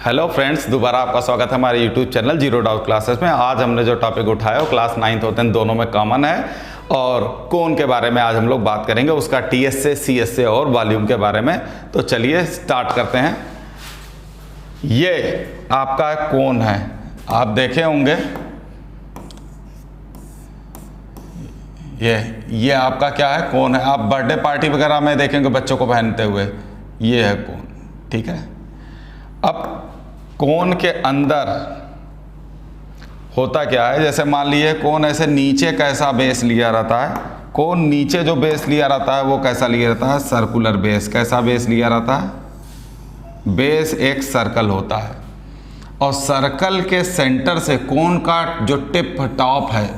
Hello friends, दोबारा आपका स्वागत है हमारे YouTube channel zero doubt classes में। आज हमने जो टॉपिक उठाया वो क्लास 9th और 10th दोनों में कॉमन है और कोन के बारे में आज हम लोग बात करेंगे, उसका टीएसए, सीएसए और वॉल्यूम के बारे में। तो चलिए स्टार्ट करते हैं। ये आपका कोन है, आप देखे होंगे ये आपका क्या है, कोन है। आप बर्थडे पार्टी वगैरह में देखेंगे बच्चों को पहनते हुए, ये है कोन, ठीक है। अब कोन के अंदर होता क्या है, जैसे मान लीजिए कोन ऐसे नीचे कैसा बेस लिया रहता है, कोन नीचे जो बेस लिया रहता है वो कैसा लिया रहता है, सर्कुलर बेस। कैसा बेस लिया रहता है, बेस एक सर्कल होता है और सर्कल के सेंटर से कोन का जो टिप टॉप है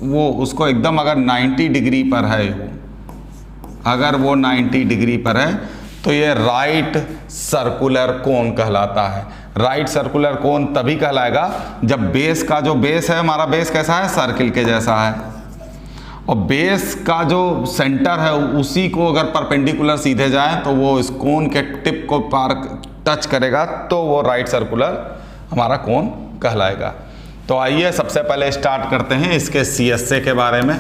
वो उसको एकदम अगर 90 डिग्री पर है, अगर वो 90 डिग्री पर है तो ये राइट सर्कुलर कोन कहलाता है। राइट सर्कुलर कोन तभी कहलाएगा जब बेस का जो बेस है, हमारा बेस कैसा है, सर्किल के जैसा है, और बेस का जो सेंटर है उसी को अगर परपेंडिकुलर सीधे जाए तो वो इस कोन के टिप को पार टच करेगा तो वो राइट सर्कुलर हमारा कोन कहलाएगा। तो आइए सबसे पहले स्टार्ट करते हैं इसके सीएसए के बारे में।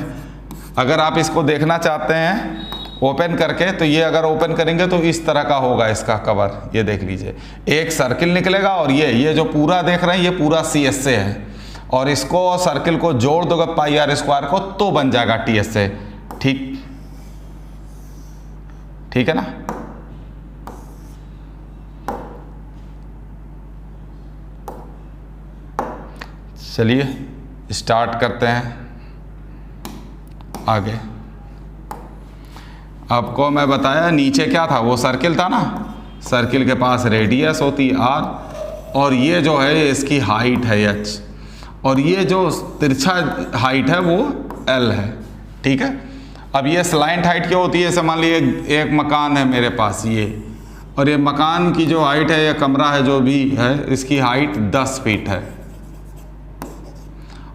अगर आप इसको देखना चाहते हैं ओपन करके, तो ये अगर ओपन करेंगे तो इस तरह का होगा इसका कवर। ये देख लीजिए, एक सर्किल निकलेगा और ये जो पूरा देख रहे हैं ये पूरा सीएसए है, और इसको सर्किल को जोड़ दोगे पाई आर स्क्वायर को तो बन जाएगा टीएसए। ठीक है ना। चलिए स्टार्ट करते हैं आगे। आपको मैं बताया नीचे क्या था, वो सर्किल था ना, सर्किल के पास रेडियस होती आर, और ये जो है इसकी हाइट है एच, और ये जो तिरछा हाइट है वो एल है, ठीक है। अब ये स्लाइंट हाइट क्या होती है, जैसे मान लीजिए एक मकान है मेरे पास ये, और ये मकान की जो हाइट है, ये कमरा है जो भी है, इसकी हाइट 10 फीट है,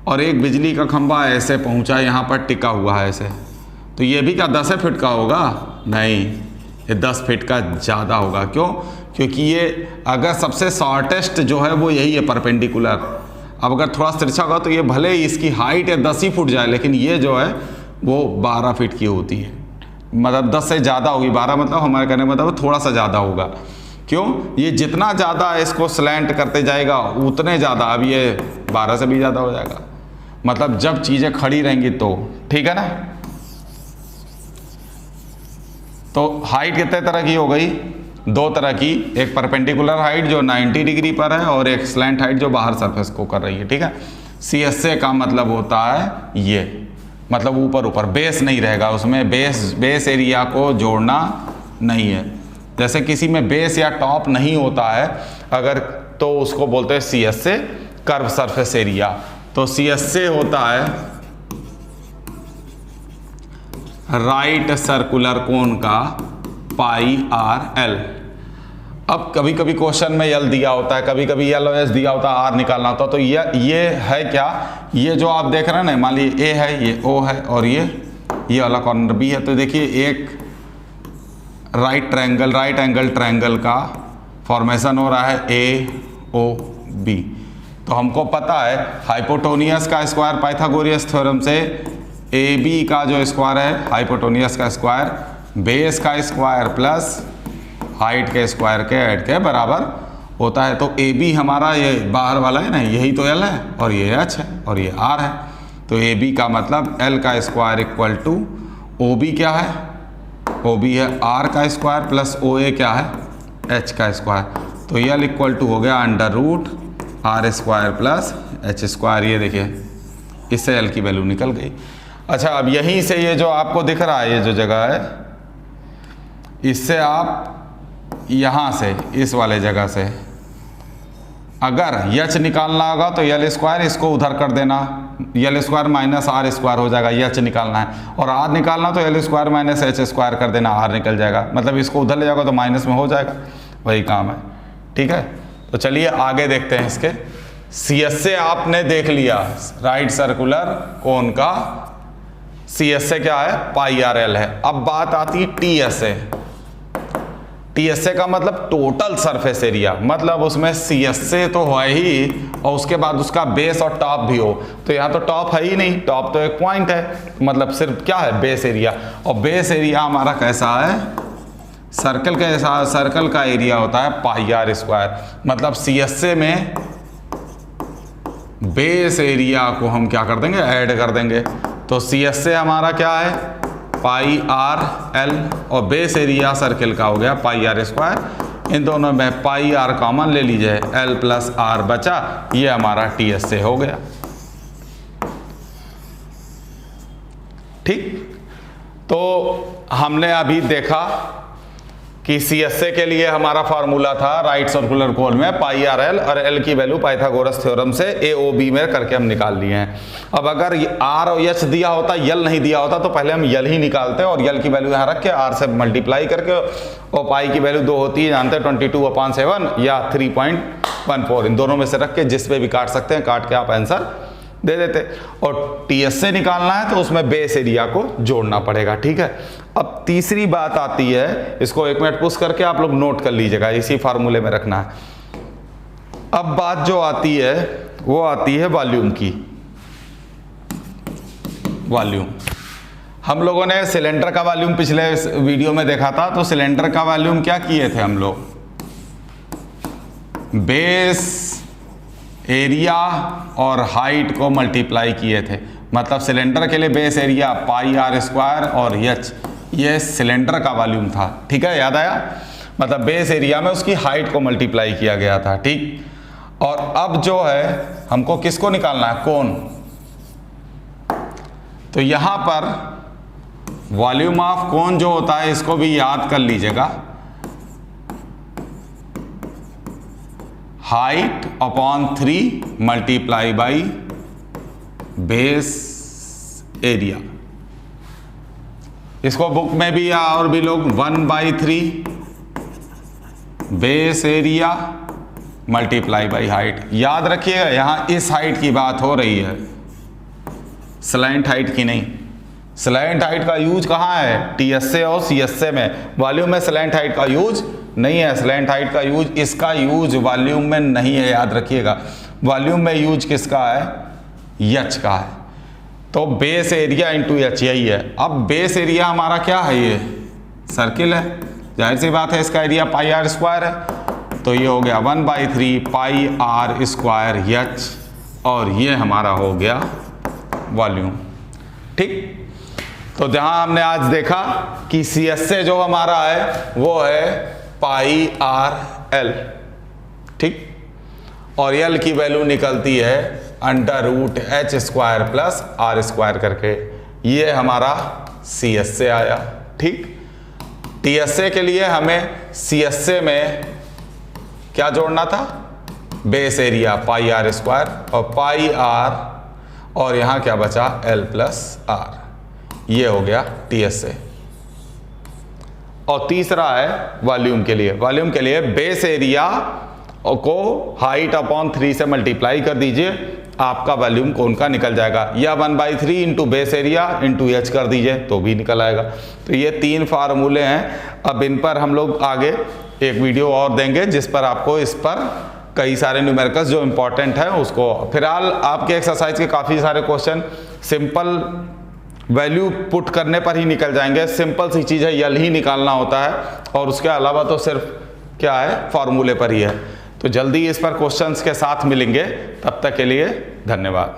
और एक बिजली का खंभा ऐसे पहुंचा यहाँ पर टिका हुआ है ऐसे, तो ये भी क्या 10 फीट का होगा? नहीं, ये 10 फीट का ज़्यादा होगा। क्यों? क्योंकि ये अगर सबसे शॉर्टेस्ट जो है वो यही है परपेंडिकुलर। अब अगर थोड़ा तिरछा होगा तो ये भले ही इसकी हाइट है 10 ही फुट जाए, लेकिन ये जो है वो 12 फीट की होती है, मतलब 10 से ज़्यादा होगी। 12 मतलब हमारे कहने का मतलब थोड़ा सा ज़्यादा होगा। क्यों? ये जितना ज़्यादा इसको स्लैंट करते जाएगा उतने ज़्यादा, अब ये 12 से भी ज़्यादा हो जाएगा, मतलब जब चीज़ें खड़ी रहेंगी तो, ठीक है ना। तो हाइट कितने तरह की हो गई? 2 तरह की, एक परपेंडिकुलर हाइट जो 90 डिग्री पर है और एक स्लैंट हाइट जो बाहर सरफेस को कर रही है, ठीक है। सीएसए का मतलब होता है ये, मतलब ऊपर बेस नहीं रहेगा उसमें, बेस एरिया को जोड़ना नहीं है। जैसे किसी में बेस या टॉप नहीं होता है अगर, तो उसको बोलते हैं सीएसए, कर्व सरफेस एरिया। तो सीएसए होता है राइट सर्कुलर कोन का पाई आर एल। अब कभी कभी क्वेश्चन में एल दिया होता है, कभी कभी एल एस दिया होता है, आर निकालना होता है। तो ये है क्या, ये जो आप देख रहे हैं ना, मान लीजिए ए है, ये ओ है, और ये वाला कॉर्नर बी है। तो देखिए एक राइट एंगल ट्रायंगल का फॉर्मेशन हो रहा है ए ओ बी। तो हमको पता है हाइपोटेन्यूज का स्क्वायर पाइथागोरस थ्योरम से ए बी का जो स्क्वायर है हाइपोटेन्यूज का स्क्वायर, बेस का स्क्वायर प्लस हाइट के स्क्वायर के ऐड के बराबर होता है। तो ए बी हमारा ये बाहर वाला है ना, यही तो एल है, और ये एच है, और ये आर है। तो ए बी का मतलब एल का square equal to O B क्या है, ओ बी है आर का स्क्वायर प्लस ओ ए क्या है, एच का स्क्वायर। तो एल इक्वल टू हो गया under root R square plus H square. ये देखिए इससे एल की वैल्यू निकल गई। अच्छा, अब यहीं से ये जो आपको दिख रहा है ये जो जगह है, इससे आप यहाँ से इस वाले जगह से अगर एच निकालना होगा तो एल स्क्वायर इसको उधर कर देना, L square minus R square हो जाएगा, एच निकालना है, और आर निकालना तो L square minus H square कर देना, आर निकल जाएगा, मतलब इसको उधर ले जाओगे तो माइनस में हो जाएगा, वही काम है, ठीक है। तो चलिए आगे देखते हैं इसके। सीएसए आपने देख लिया, राइट सर्कुलर कोन का सीएसए क्या है, पाई आर एल है। अब बात आती है टीएसए। TSA का मतलब टोटल सरफेस एरिया, मतलब उसमें CSA तो है ही और उसके बाद उसका बेस और टॉप भी हो। तो यहाँ तो टॉप है ही नहीं, टॉप तो एक पॉइंट है, मतलब सिर्फ क्या है, बेस एरिया। और बेस एरिया हमारा कैसा है, सर्कल का, ऐसा सर्कल का एरिया होता है पाई आर स्क्वायर। मतलब CSA में बेस एरिया को हम क्या कर देंगे, ऐड कर देंगे। तो CSA हमारा क्या है, पाई आर एल, और बेस एरिया सर्किल का हो गया पाई आर स्क्वायर। इन दोनों में पाई आर कॉमन ले लीजिए, एल प्लस आर बचा, ये हमारा TSA हो गया। ठीक, तो हमने अभी देखा कि CSA के लिए हमारा फार्मूला था राइट सर्कुलर कोन में पाई आर एल, और एल की वैल्यू पाइथागोरस थ्योरम से AOB में करके हम निकाल लिए हैं। अब अगर R और H दिया होता, यल नहीं दिया होता, तो पहले हम यल ही निकालते और यल की वैल्यू यहाँ रख के R से मल्टीप्लाई करके, और पाई की वैल्यू 2 होती है जानते हैं 22/7 या 3.14, इन दोनों में से रख के जिस पे भी काट सकते हैं काट के आप आंसर दे देते। और TSA निकालना है तो उसमें बेस एरिया को जोड़ना पड़ेगा। ठीक है, अब तीसरी बात आती है, इसको 1 मिनट पुश करके आप लोग नोट कर लीजिएगा, इसी फार्मूले में रखना है। अब बात जो आती है वो आती है वॉल्यूम की। वॉल्यूम, हम लोगों ने सिलेंडर का वॉल्यूम पिछले वीडियो में देखा था। तो सिलेंडर का वॉल्यूम क्या किए थे हम लोग, बेस एरिया और हाइट को मल्टीप्लाई किए थे। मतलब सिलेंडर के लिए base area pi R square और H, ये सिलेंडर का वॉल्यूम था। ठीक है, याद आया, मतलब बेस एरिया में उसकी हाइट को मल्टीप्लाई किया गया था। ठीक, और अब जो है हमको किसको निकालना है, कोन। तो यहां पर वॉल्यूम ऑफ कोन जो होता है इसको भी याद कर लीजिएगा, height upon 3 multiply by base area. इसको बुक में भी या और भी लोग 1/3 base area multiply by height. याद रखिएगा यहां इस हाइट की बात हो रही है, स्लैंट हाइट की नहीं। स्लैंट हाइट का यूज कहाँ है, TSA और CSA में। वॉल्यूम में स्लैंट हाइट का यूज नहीं है, स्लैंट हाइट का यूज, इसका यूज वॉल्यूम में नहीं है, याद रखिएगा। वॉल्यूम में यूज किसका है, H का है। तो बेस एरिया इंटू H यही है। अब बेस एरिया हमारा क्या है, ये सर्किल है, जाहिर सी बात है इसका एरिया पाई आर स्क्वायर है। तो ये हो गया 1/3 पाई आर स्क्वायर H, और ये हमारा हो गया वॉल्यूम। ठीक, तो जहां हमने आज देखा कि CSA जो हमारा है वो है पाई आर एल। ठीक, और एल की वैल्यू निकलती है √H square plus R square करके, ये हमारा CSA आया। ठीक, TSA के लिए हमें CSA में क्या जोड़ना था, base area pi R square और पाई आर, और यहां क्या बचा, L प्लस R, ये हो गया TSA। और तीसरा है वॉल्यूम के लिए। वॉल्यूम के लिए बेस एरिया को हाइट अपॉन 3 से मल्टीप्लाई कर दीजिए, आपका वॉल्यूम कोन का निकल जाएगा, या 1/3 into base area into H कर दीजिए तो भी निकल आएगा। तो ये 3 फार्मूले हैं। अब इन पर हम लोग आगे एक वीडियो और देंगे जिस पर आपको इस पर कई सारे न्यूमेरिकल्स जो इंपॉर्टेंट है उसको, फिलहाल आपके एक्सरसाइज के काफ़ी सारे क्वेश्चन सिंपल वैल्यू पुट करने पर ही निकल जाएंगे। सिंपल सी चीज़ है, यल ही निकालना होता है, और उसके अलावा तो सिर्फ क्या है, फॉर्मूले पर ही है। तो जल्दी इस पर क्वेश्चंस के साथ मिलेंगे, तब तक के लिए धन्यवाद।